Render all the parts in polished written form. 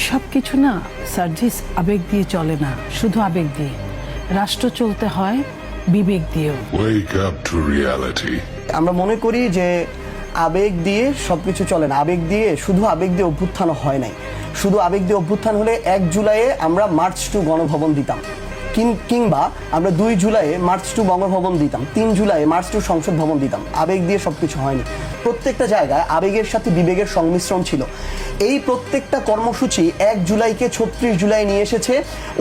সবকিছু না সার্জিস আবেগ দিয়ে চলে না, শুধু আবেগ দিয়ে। রাষ্ট্র চলতে হয় বিবেক দিয়েও। Wake up to reality. আমরা মনে করি যে আবেগ দিয়ে সবকিছু চলে না, আবেগ দিয়ে শুধু আবেগ দিয়ে অভ্যুত্থান হয় নাই। শুধু আবেগ দিয়ে অভ্যুত্থান হলে 1 জুলাইয়ে আমরা মার্চ টু গণভবন দিতাম, কিংবা আমরা 2 জুলাইয়ে মার্চ টু বঙ্গভবন দিতাম, 3 জুলাইয়ে মার্চ টু সংসদ ভবন দিতাম। আবেগ দিয়ে সবকিছু হয়নি। প্রত্যেকটা জায়গায় আবেগের সাথে বিবেকের সংমিশ্রণ ছিল। এই প্রত্যেকটা কর্মসূচি 1 জুলাইকে 36 জুলাই নিয়ে এসেছে।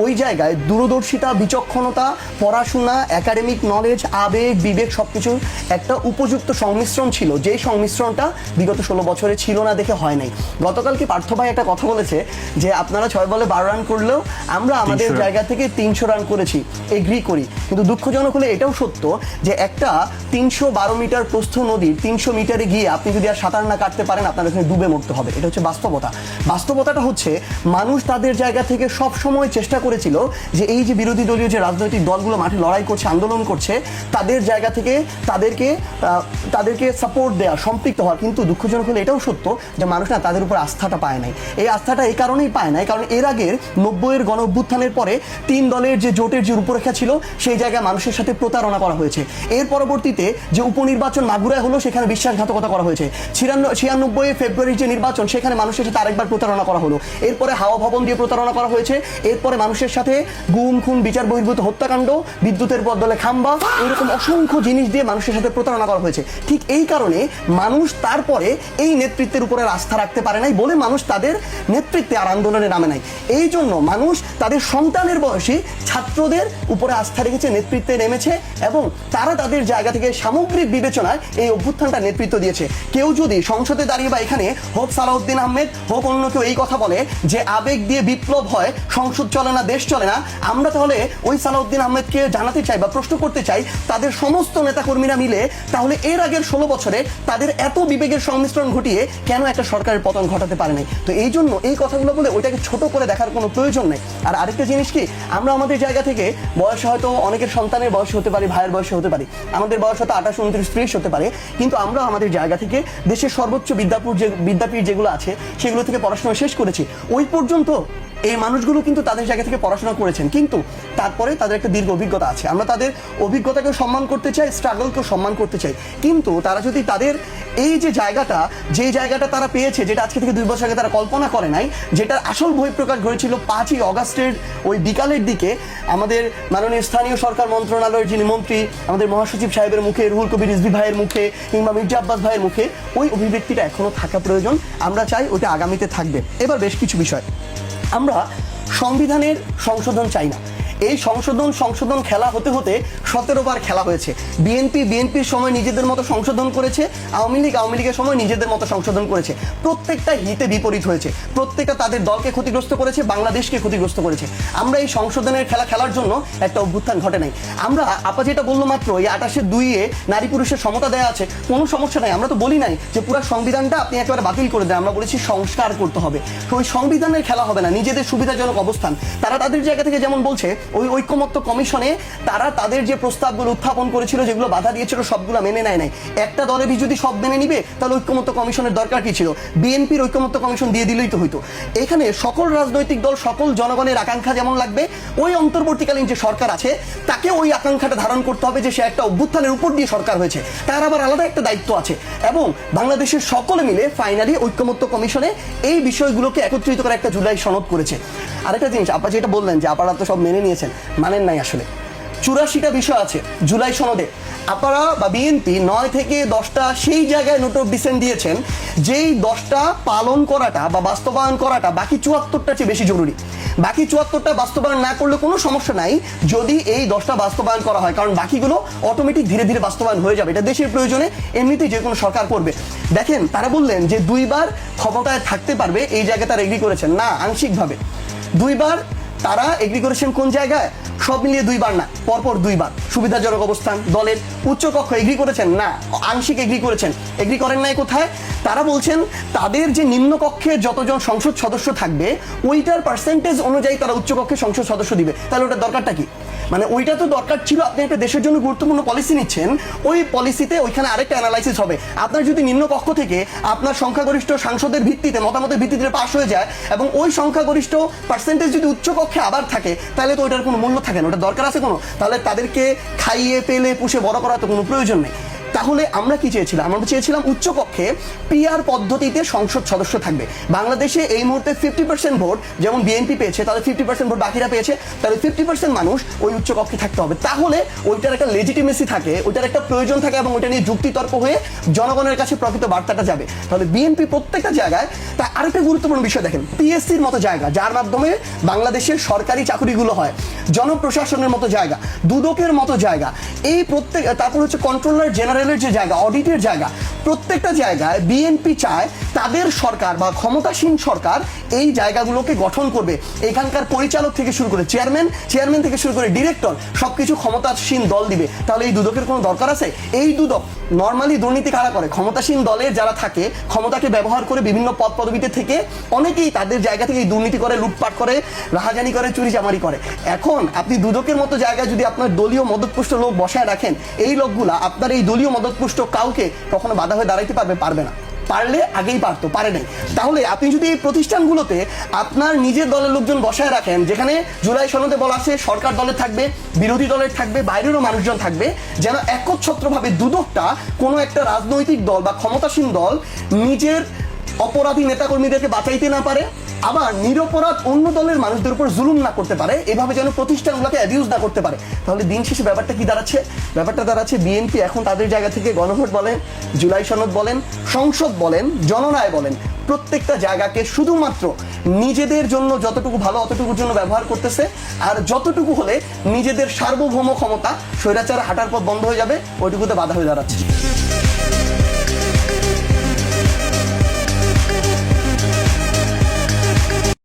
ওই জায়গায় দূরদর্শিতা, বিচক্ষণতা, পড়াশোনা, একাডেমিক নলেজ, আবেগ, বিবেক সবকিছু একটা উপযুক্ত সংমিশ্রণ ছিল, যেই সংমিশ্রণটা বিগত 16 বছরে ছিল না দেখে হয় নাই। গতকালকে পার্থ ভাই একটা কথা বলেছে যে আপনারা 6 বলে 12 রান করলেও আমরা আমাদের জায়গা থেকে 300 রান করেছি, এগ্রি করি। কিন্তু দুঃখজনক হলে এটাও সত্য যে একটা 312 মিটার প্রস্থ নদীর 300 মিটারে গিয়ে আপনি যদি আর সাঁতার না কাটতে পারেন, আপনার এখানে ডুবে মরতে হবে। এটা হচ্ছে বাস্তবতা। বাস্তবতাটা হচ্ছে মানুষ তাদের জায়গা থেকে সব সময় চেষ্টা করেছিল যে এই যে বিরোধী দলীয় যে রাজনৈতিক দলগুলো মাঠে লড়াই করছে, আন্দোলন করছে, তাদের জায়গা থেকে তাদেরকে সাপোর্ট দেওয়া, সম্পৃক্ত হওয়া। কিন্তু দুঃখজনক হলে এটাও সত্য যে মানুষ না তাদের উপর আস্থাটা পায় নাই। এই আস্থাটা এই কারণেই পায় নাই কারণ এর আগের 90-এর গণ অভ্যুত্থানের পরে 3 দলের যে জোটের যে রূপরেখা ছিল সেই জায়গায় মানুষের সাথে প্রতারণা করা হয়েছে। এর পরবর্তীতে যে উপনির্বাচন মাগুরায় হলো সেখানে বিশ্বাসঘাতকতা করা হয়েছে। 96 ফেব্রুয়ারির যে নির্বাচন সেখানে মানুষের সাথে আরেকবার প্রতারণা করা হলো। এরপরে হাওয়া ভবন দিয়ে প্রতারণা করা হয়েছে। এরপরে মানুষের সাথে গুম খুন, বিচার বহির্ভূত হত্যাকাণ্ড, বিদ্যুতের বদলে খাম্বা, এরকম অসংখ্য জিনিস দিয়ে মানুষের সাথে প্রতারণা করা হয়েছে। ঠিক এই কারণে মানুষ তারপরে এই নেতৃত্বের উপরে আস্থা রাখতে পারে নাই বলে মানুষ তাদের নেতৃত্বে আর আন্দোলনে নামে নাই। এই জন্য মানুষ তাদের সন্তানের বয়সী ছাত্রদের উপরে আস্থা রেখেছে, নেতৃত্বে নেমেছে এবং তারা তাদের জায়গা থেকে সামগ্রিক বিবেচনায় এই অভ্যুত্থানটা নেতৃত্ব দিয়েছে। কেউ যদি সংসদে দাঁড়িয়ে বা এখানে হোক সালাউদ্দিন আহমেদ হোক অন্য কেউ এই কথা বলে যে আবেগ দিয়ে বিপ্লব হয়, সংসদ চলে না, দেশ চলে না, আমরা তাহলে ওই সালাউদ্দিন আহমেদকে জানাতে চাই বা প্রশ্ন করতে চাই তাদের সমস্ত নেতাকর্মীরা মিলে তাহলে এর আগের 16 বছরে তাদের এত বিবেকের সংমিশ্রণ ঘটিয়ে কেন একটা সরকারের পতন ঘটাতে পারে নাই। তো এই জন্য এই কথাগুলো বলে ওইটাকে ছোট করে দেখার কোনো প্রয়োজন নেই। আর আরেকটা জিনিস কি, আমরা আমাদের জায়গা থেকে বয়স হয়তো অনেকের সন্তানের বয়স হতে পারে, ভাইয়ের বয়সে হতে পারে, আমাদের বয়স হয়তো 28, 29, 30 হতে পারে, কিন্তু আমরা আমাদের জায়গা থেকে দেশের সর্বোচ্চ বিদ্যাপীঠ যেগুলো আছে সেগুলো থেকে পড়াশোনা শেষ করেছি। ওই পর্যন্ত এই মানুষগুলো কিন্তু তাদের জায়গা থেকে পড়াশোনা করেছেন, কিন্তু তারপরে তাদের একটা দীর্ঘ অভিজ্ঞতা আছে। আমরা তাদের অভিজ্ঞতাকেও সম্মান করতে চাই, স্ট্রাগলকেও সম্মান করতে চাই। কিন্তু তারা যদি তাদের এই যে জায়গাটা, তারা পেয়েছে, যেটা আজকে থেকে 2 বছর আগে তারা কল্পনা করে নাই, যেটার আসল বহিঃপ্রকাশ ঘটেছিল 5ই অগাস্টের ওই বিকালের দিকে আমাদের মাননীয় স্থানীয় সরকার মন্ত্রণালয়ের যিনি মন্ত্রী, আমাদের মহাসচিব সাহেবের মুখে, রুহুল কবির রিজভী ভাইয়ের মুখে কিংবা মির্জা আব্বাস ভাইয়ের মুখে, ওই অভিব্যক্তিটা এখনো থাকা প্রয়োজন। আমরা চাই ওইটা আগামীতে থাকবে। এবার বেশ কিছু বিষয়, আমরা সংবিধানের সংশোধন চাই না। এই সংশোধন খেলা হতে হতে 17 বার খেলা হয়েছে। বিএনপির সময় নিজেদের মতো সংশোধন করেছে, আওয়ামী লীগের সময় নিজেদের মতো সংশোধন করেছে। প্রত্যেকটা হিতে বিপরীত হয়েছে, প্রত্যেকটা তাদের দলকে ক্ষতিগ্রস্ত করেছে, বাংলাদেশকে ক্ষতিগ্রস্ত করেছে। আমরা এই সংশোধনের খেলা খেলার জন্য একটা অভ্যুত্থান ঘটে নাই। আমরা আপা যেটা বললো মাত্র, এই 28-2 নারী পুরুষের সমতা দেওয়া আছে, কোনো সমস্যা নাই। আমরা তো বলি নাই যে পুরো সংবিধানটা আপনি একেবারে বাতিল করে দেন, আমরা বলেছি সংস্কার করতে হবে। তো ওই সংবিধানের খেলা হবে না, নিজেদের সুবিধাজনক অবস্থান। তারা তাদের জায়গা থেকে যেমন বলছে ওই ঐক্যমত্য কমিশনে তারা তাদের যে প্রস্তাবগুলো উত্থাপন করেছিল, যেগুলো বাধা দিয়েছিল, সবগুলো মেনে নেয় নাই। একটা দলেরই যদি সব মেনে নিবে তাহলে ঐক্যমত্য কমিশনের দরকার কি ছিল? বিএনপির ঐক্যমত্য কমিশন দিয়ে দিলেই তো হইতো। এখানে সকল রাজনৈতিক দল, সকল জনগণের আকাঙ্ক্ষা যেমন লাগবে, ওই অন্তর্বর্তীকালীন যে সরকার আছে তাকে ওই আকাঙ্ক্ষাটা ধারণ করতে হবে যে সে একটা অভ্যুত্থানের উপর দিয়ে সরকার হয়েছে, তার আবার আলাদা একটা দায়িত্ব আছে। এবং বাংলাদেশের সকলে মিলে ফাইনালি ঐক্যমত্য কমিশনে এই বিষয়গুলোকে একত্রিত করে একটা জুলাই সনদ করেছে। আরেকটা জিনিস, আপনি যেটা বললেন যে আপনারা তো সব মেনে নিয়েছেন, মানেন নাই আসলে। 84টা বিষয় আছে জুলাই সনদে। আপনারা বা বিএনপি 9 থেকে 10টা সেই জায়গায় নোট অফ ডিসেন্ট দিয়েছেন, যেই 10টা পালন করাটা বা বাস্তবায়ন করাটা বাকি 74টার চেয়ে বেশি জরুরি। বাকি 74টা বাস্তবায়ন না করলে কোনো সমস্যা নাই যদি এই 10টা বাস্তবায়ন করা হয়, কারণ বাকিগুলো অটোমেটিক ধীরে ধীরে বাস্তবায়ন হয়ে যাবে। এটা দেশের প্রয়োজনে এমনিতেই যে কোনো সরকার করবে। দেখেন, তারা বললেন যে 2 বার ক্ষমতায় থাকতে পারবে, এই জায়গায় তারা এগ্রি করেছেন না, আংশিকভাবে 2 বার তারা এগ্রি করেছেন কোন জায়গায়? সব মিলিয়ে 2 বার না, পরপর 2 বার। সুবিধাজনক অবস্থান দলের উচ্চকক্ষ এগ্রি করেছেন না, আংশিক এগ্রি করেছেন। এগ্রি করেন নাই কোথায়? তারা বলছেন তাদের যে নিম্নকক্ষে যতজন সংসদ সদস্য থাকবে ওইটার পার্সেন্টেজ অনুযায়ী তারা উচ্চকক্ষে সংসদ সদস্য দিবে। তাহলে ওটার দরকারটা কি? মানে ওইটা তো দরকার ছিল, আপনি একটা দেশের জন্য গুরুত্বপূর্ণ পলিসি নিচ্ছেন, ওই পলিসিতে ওইখানে আরেকটা অ্যানালাইসিস হবে। আপনার যদি নিম্নকক্ষ থেকে আপনার সংখ্যাগরিষ্ঠ সাংসদের ভিত্তিতে, মতামতের ভিত্তিতে পাশ হয়ে যায় এবং ওই সংখ্যাগরিষ্ঠ পার্সেন্টেজ যদি উচ্চকক্ষে আবার থাকে, তাহলে তো ওইটার কোনো মূল্য থাকে না। ওটা দরকার আছে কোনো? তাহলে তাদেরকে খাইয়ে পেলে পুষে বড় করার তো কোনো প্রয়োজন নেই। তাহলে আমরা কি চেয়েছিলাম? আমরা চেয়েছিলাম উচ্চকক্ষে পিআর পদ্ধতিতে সংসদ সদস্য থাকবে। বাংলাদেশে এই মুহূর্তে 50% ভোট যেমন বিএনপি পেয়েছে, তাহলে 50% ভোট বাকিরা পেয়েছে, তাহলে 50% মানুষ ওই উচ্চকক্ষে থাকতে হবে। তাহলে ওইটার একটা লেজিটিমেসি থাকে, ওইটার একটা প্রয়োজন থাকে এবং ওইটা নিয়ে যুক্তিতর্ক হয়ে জনগণের কাছে প্রকৃত বার্তাটা যাবে। তাহলে বিএনপি প্রত্যেকটা জায়গায়, তা আরেকটা গুরুত্বপূর্ণ বিষয় দেখেন, পিএসসির মতো জায়গা যার মাধ্যমে বাংলাদেশের সরকারি চাকরিগুলো হয়, জনপ্রশাসনের মতো জায়গা, দুদকের মতো জায়গা, এই প্রত্যেক, তারপর হচ্ছে কন্ট্রোলার জেনারেলের যে জায়গা, অডিটের জায়গা, প্রত্যেকটা জায়গায় বিএনপি চায় তাদের সরকার বা ক্ষমতাসীন সরকার এই জায়গাগুলোকে গঠন করবে। এখানকার পরিচালক থেকে শুরু করে চেয়ারম্যান থেকে শুরু করে ডিরেক্টর সবকিছু ক্ষমতাসীন দল দিবে। তাহলে এই দুদকের কোনো দরকার আছে? এই দুদক নর্মালি দুর্নীতি কারা করে? ক্ষমতাসীন দলের যারা থাকে, ক্ষমতাকে ব্যবহার করে বিভিন্ন পদ পদবিতে থেকে অনেকেই তাদের জায়গা থেকে দুর্নীতি করে, লুটপাট করে, রাহাজানি করে, চুরি চামারি করে। এখন আপনি দুদকের মতো জায়গায় যদি আপনার দলীয় মদতপুষ্ট লোক বসায় রাখেন, এই লোকগুলা আপনার এই দলীয় মদতপুষ্ট কাউকে কখনো বাধা হয়ে দাঁড়াইতে পারবে না। পারলে আগেই পারতো, পারে নাই। তাহলে আপনি যদি এই প্রতিষ্ঠানগুলোতে আপনার নিজের দলের লোকজন বসায় রাখেন, যেখানে জুলাই সনদে বলা আছে সরকার দলের থাকবে, বিরোধী দলের থাকবে, বাইরেরও মানুষজন থাকবে, যেন একচ্ছত্রভাবে দুদকটা কোনো একটা রাজনৈতিক দল বা ক্ষমতাসীন দল নিজের অপরাধী নেতাকর্মীদেরকে বাঁচাইতে না পারে, আবার নিরপরাধ অন্য দলের মানুষদের উপর জুলুম না করতে পারে, এভাবে যেন প্রতিষ্ঠানগুলোকে অ্যাবিউজ না করতে পারে। তাহলে দিন শেষে ব্যাপারটা কি দাঁড়াচ্ছে? ব্যাপারটা দাঁড়াচ্ছে বিএনপি এখন তাদের জায়গা থেকে গণভোট বলেন, জুলাই সনদ বলেন, সংসদ বলেন, জনরায় বলেন, প্রত্যেকটা জায়গাকে শুধুমাত্র নিজেদের জন্য যতটুকু ভালো অতটুকুর জন্য ব্যবহার করতেছে। আর যতটুকু হলে নিজেদের সার্বভৌম ক্ষমতা, স্বৈরাচার হাঁটার পথ বন্ধ হয়ে যাবে, ওইটুকুতে বাধা হয়ে দাঁড়াচ্ছে।